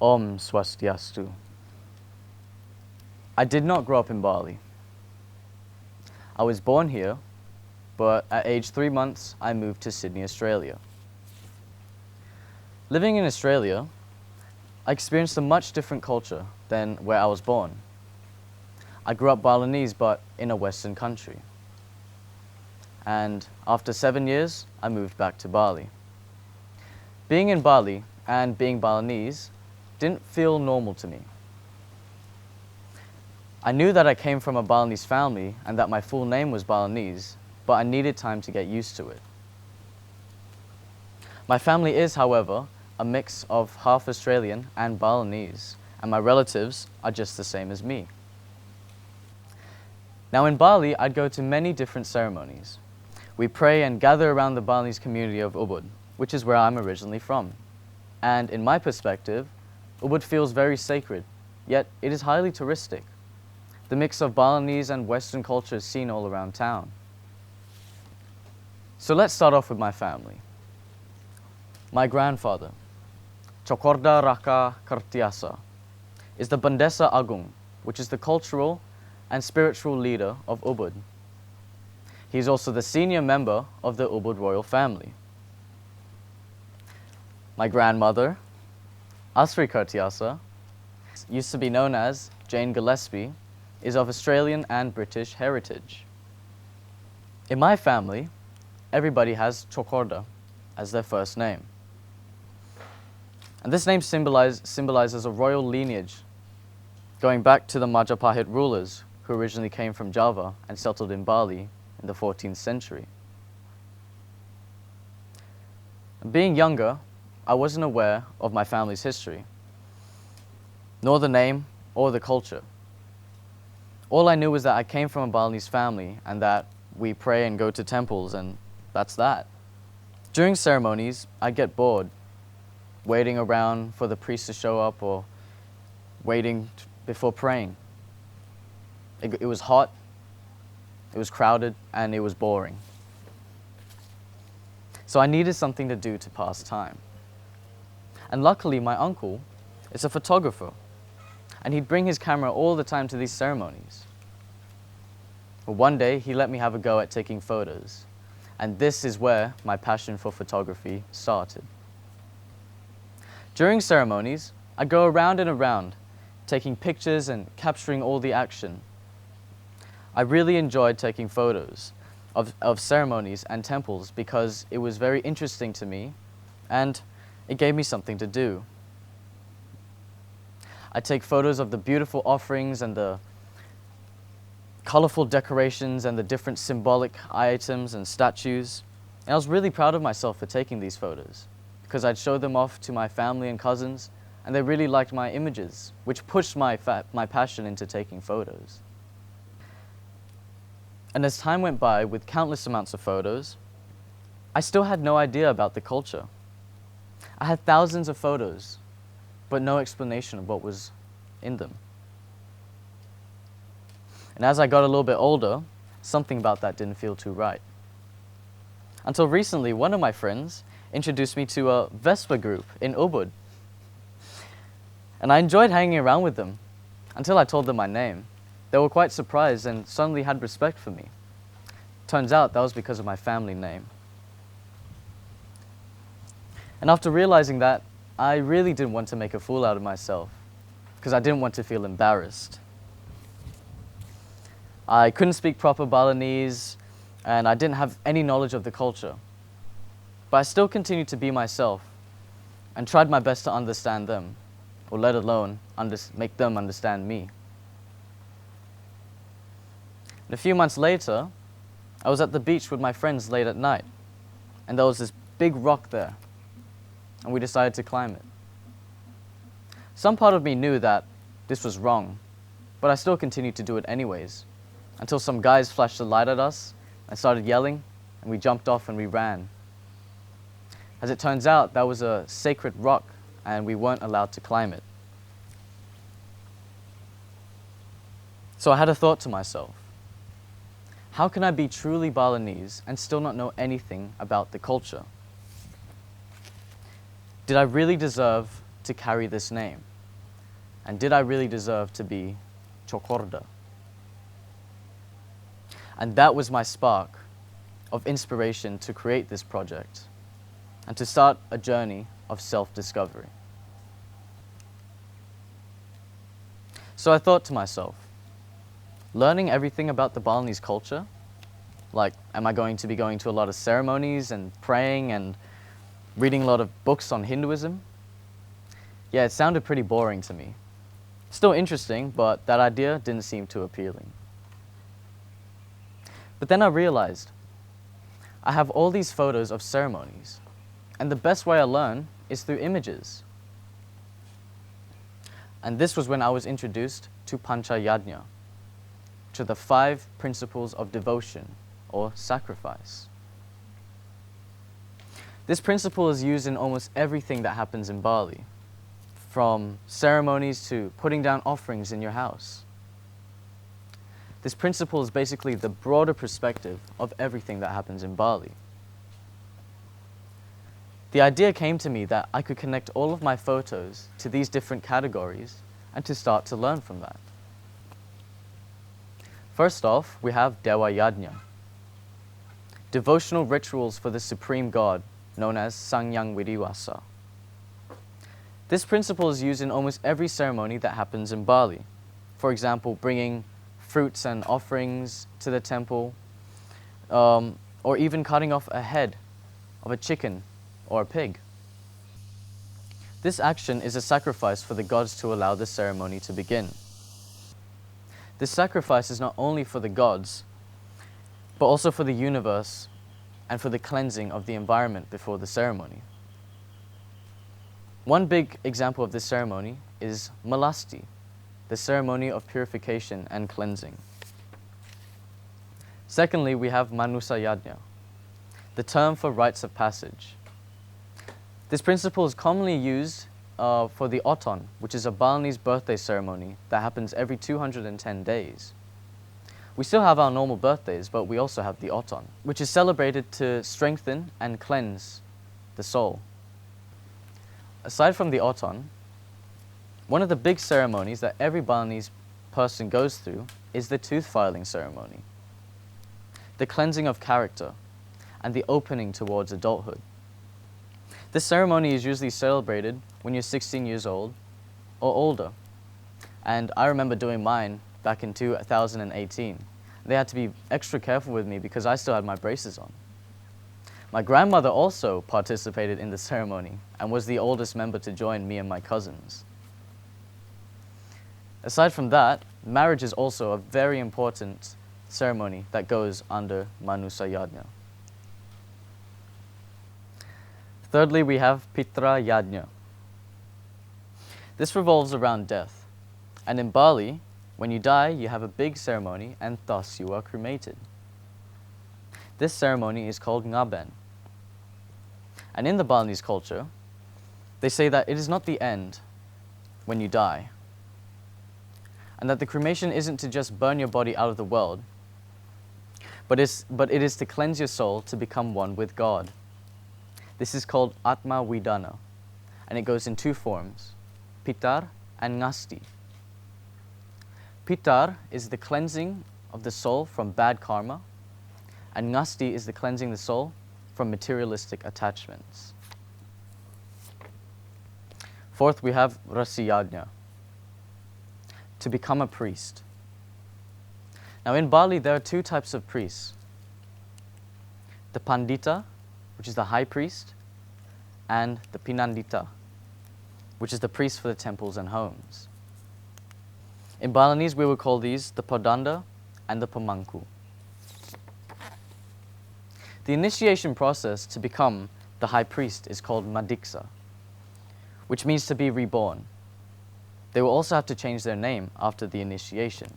Om Swastiastu. I did not grow up in Bali. I was born here, but at age 3 months, I moved to Sydney, Australia. Living in Australia, I experienced a much different culture than where I was born. I grew up Balinese, but in a Western country. And after 7 years, I moved back to Bali. Being in Bali and being Balinese didn't feel normal to me. I knew that I came from a Balinese family and that my full name was Balinese, but I needed time to get used to it. My family is, however, a mix of half Australian and Balinese, and my relatives are just the same as me. Now in Bali, I'd go to many different ceremonies. We pray and gather around the Balinese community of Ubud, which is where I'm originally from. And in my perspective, Ubud feels very sacred, yet it is highly touristic. The mix of Balinese and Western culture is seen all around town. So let's start off with my family. My grandfather, Tjok Raka Kerthyasa, is the Bandesa Agung, which is the cultural and spiritual leader of Ubud. He is also the senior member of the Ubud royal family. My grandmother, Asri Kerthyasa, used to be known as Jane Gillespie, is of Australian and British heritage. In my family, everybody has Tjok as their first name. And this name symbolizes a royal lineage going back to the Majapahit rulers who originally came from Java and settled in Bali in the 14th century. Being younger, I wasn't aware of my family's history, nor the name or the culture. All I knew was that I came from a Balinese family and that we pray and go to temples, and that's that. During ceremonies, I'd get bored, waiting around for the priest to show up or waiting before praying. It was hot, it was crowded, and it was boring. So I needed something to do to pass time. And luckily, my uncle is a photographer, and he'd bring his camera all the time to these ceremonies. Well, one day, he let me have a go at taking photos, and this is where my passion for photography started. During ceremonies, I'd go around and around, taking pictures and capturing all the action. I really enjoyed taking photos of ceremonies and temples because it was very interesting to me and it gave me something to do. I'd take photos of the beautiful offerings and the colorful decorations and the different symbolic items and statues. And I was really proud of myself for taking these photos because I'd show them off to my family and cousins, and they really liked my images, which pushed my passion into taking photos. And as time went by with countless amounts of photos, I still had no idea about the culture. I had thousands of photos, but no explanation of what was in them. And as I got a little bit older, something about that didn't feel too right. Until recently, one of my friends introduced me to a Vespa group in Ubud. And I enjoyed hanging around with them until I told them my name. They were quite surprised and suddenly had respect for me. Turns out that was because of my family name. And after realizing that, I really didn't want to make a fool out of myself because I didn't want to feel embarrassed. I couldn't speak proper Balinese and I didn't have any knowledge of the culture. But I still continued to be myself and tried my best to understand them, or let alone make them understand me. And a few months later, I was at the beach with my friends late at night, and there was this big rock there, and we decided to climb it. Some part of me knew that this was wrong, but I still continued to do it anyways, until some guys flashed a light at us and started yelling, and we jumped off and we ran. As it turns out, that was a sacred rock, and we weren't allowed to climb it. So I had a thought to myself. How can I be truly Balinese and still not know anything about the culture? Did I really deserve to carry this name? And did I really deserve to be Chokorda? And that was my spark of inspiration to create this project and to start a journey of self-discovery. So I thought to myself, learning everything about the Balinese culture, like am I going to be going to a lot of ceremonies and praying and reading a lot of books on Hinduism? Yeah, it sounded pretty boring to me. Still interesting, but that idea didn't seem too appealing. But then I realized I have all these photos of ceremonies, and the best way I learn is through images. And this was when I was introduced to Panca Yadnya, to the 5 principles of devotion or sacrifice. This principle is used in almost everything that happens in Bali, from ceremonies to putting down offerings in your house. This principle is basically the broader perspective of everything that happens in Bali. The idea came to me that I could connect all of my photos to these different categories and to start to learn from that. First off, we have Dewa Yadnya, devotional rituals for the supreme god known as Sangyang Widiwasa. This principle is used in almost every ceremony that happens in Bali. For example, bringing fruits and offerings to the temple, or even cutting off a head of a chicken or a pig. This action is a sacrifice for the gods to allow the ceremony to begin. This sacrifice is not only for the gods, but also for the universe and for the cleansing of the environment before the ceremony. One big example of this ceremony is Malasti, the ceremony of purification and cleansing. Secondly, we have Manusa Yadnya, the term for rites of passage. This principle is commonly used for the Oton, which is a Balinese birthday ceremony that happens every 210 days. We still have our normal birthdays, but we also have the Oton, which is celebrated to strengthen and cleanse the soul. Aside from the Oton, one of the big ceremonies that every Balinese person goes through is the tooth filing ceremony, the cleansing of character, and the opening towards adulthood. This ceremony is usually celebrated when you're 16 years old or older, and I remember doing mine back in 2018. They had to be extra careful with me because I still had my braces on. My grandmother also participated in the ceremony and was the oldest member to join me and my cousins. Aside from that, marriage is also a very important ceremony that goes under Manusa Yadnya. Thirdly, we have Pitra Yadnya. This revolves around death. And in Bali, when you die, you have a big ceremony and thus you are cremated. This ceremony is called Ngaben. And in the Balinese culture, they say that it is not the end when you die, and that the cremation isn't to just burn your body out of the world, but it is to cleanse your soul to become one with God. This is called Atma Vidana, and it goes in 2 forms, Pitar and Ngasti. Pitar is the cleansing of the soul from bad karma, and Ngasti is the cleansing the soul from materialistic attachments. Fourth, we have Rasi Yadnya, to become a priest. Now in Bali, there are 2 types of priests. The Pandita, which is the high priest, and the Pinandita, which is the priest for the temples and homes. In Balinese, we would call these the Podanda and the Pamangku. The initiation process to become the high priest is called Madiksa, which means to be reborn. They will also have to change their name after the initiation.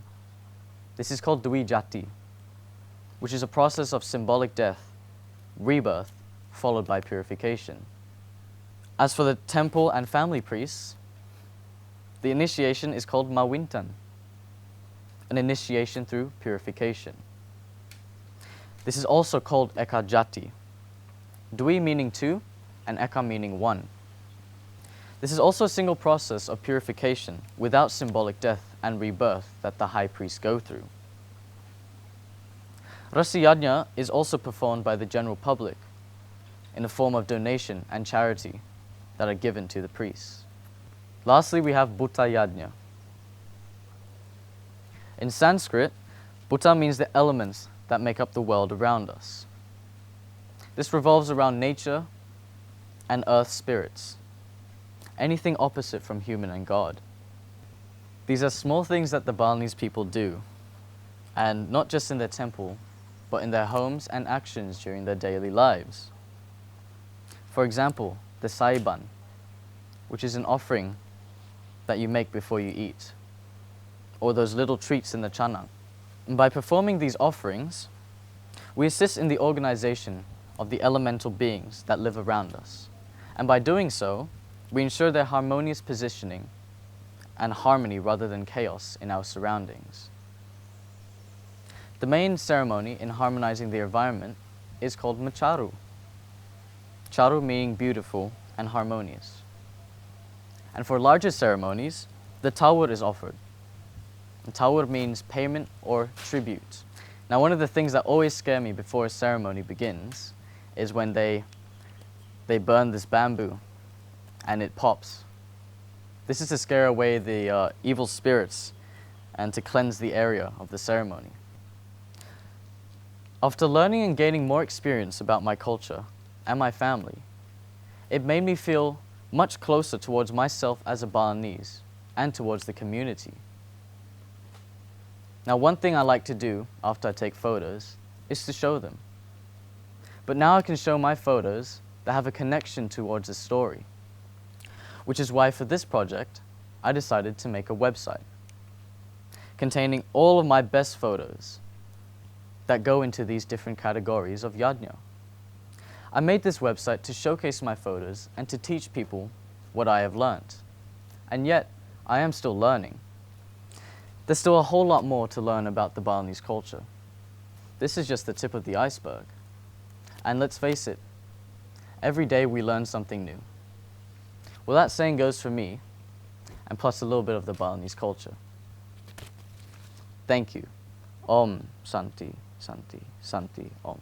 This is called Dwi Jati, which is a process of symbolic death, rebirth, followed by purification. As for the temple and family priests, the initiation is called Mawintan, an initiation through purification. This is also called Ekajati, Dwi meaning 2 and Eka meaning 1. This is also a single process of purification without symbolic death and rebirth that the high priests go through. Rasa Yadnya is also performed by the general public in the form of donation and charity that are given to the priests. Lastly, we have Bhuta Yadnya. In Sanskrit, Bhuta means the elements that make up the world around us. This revolves around nature and earth spirits, anything opposite from human and God. These are small things that the Balinese people do, and not just in their temple, but in their homes and actions during their daily lives. For example, the saiban, which is an offering that you make before you eat, or those little treats in the chanang. And by performing these offerings, we assist in the organization of the elemental beings that live around us. And by doing so, we ensure their harmonious positioning and harmony rather than chaos in our surroundings. The main ceremony in harmonizing the environment is called macharu. Charu meaning beautiful and harmonious. And for larger ceremonies, the tawur is offered. And tawur means payment or tribute. Now, one of the things that always scare me before a ceremony begins is when they burn this bamboo and it pops. This is to scare away the evil spirits and to cleanse the area of the ceremony. After learning and gaining more experience about my culture and my family, it made me feel much closer towards myself as a Balinese and towards the community. Now, one thing I like to do after I take photos is to show them. But now I can show my photos that have a connection towards a story, which is why for this project, I decided to make a website containing all of my best photos that go into these different categories of Yadnya. I made this website to showcase my photos and to teach people what I have learned. And yet, I am still learning. There's still a whole lot more to learn about the Balinese culture. This is just the tip of the iceberg. And let's face it, every day we learn something new. Well, that saying goes for me, and plus a little bit of the Balinese culture. Thank you. Om Santi, Santi, Santi, Om.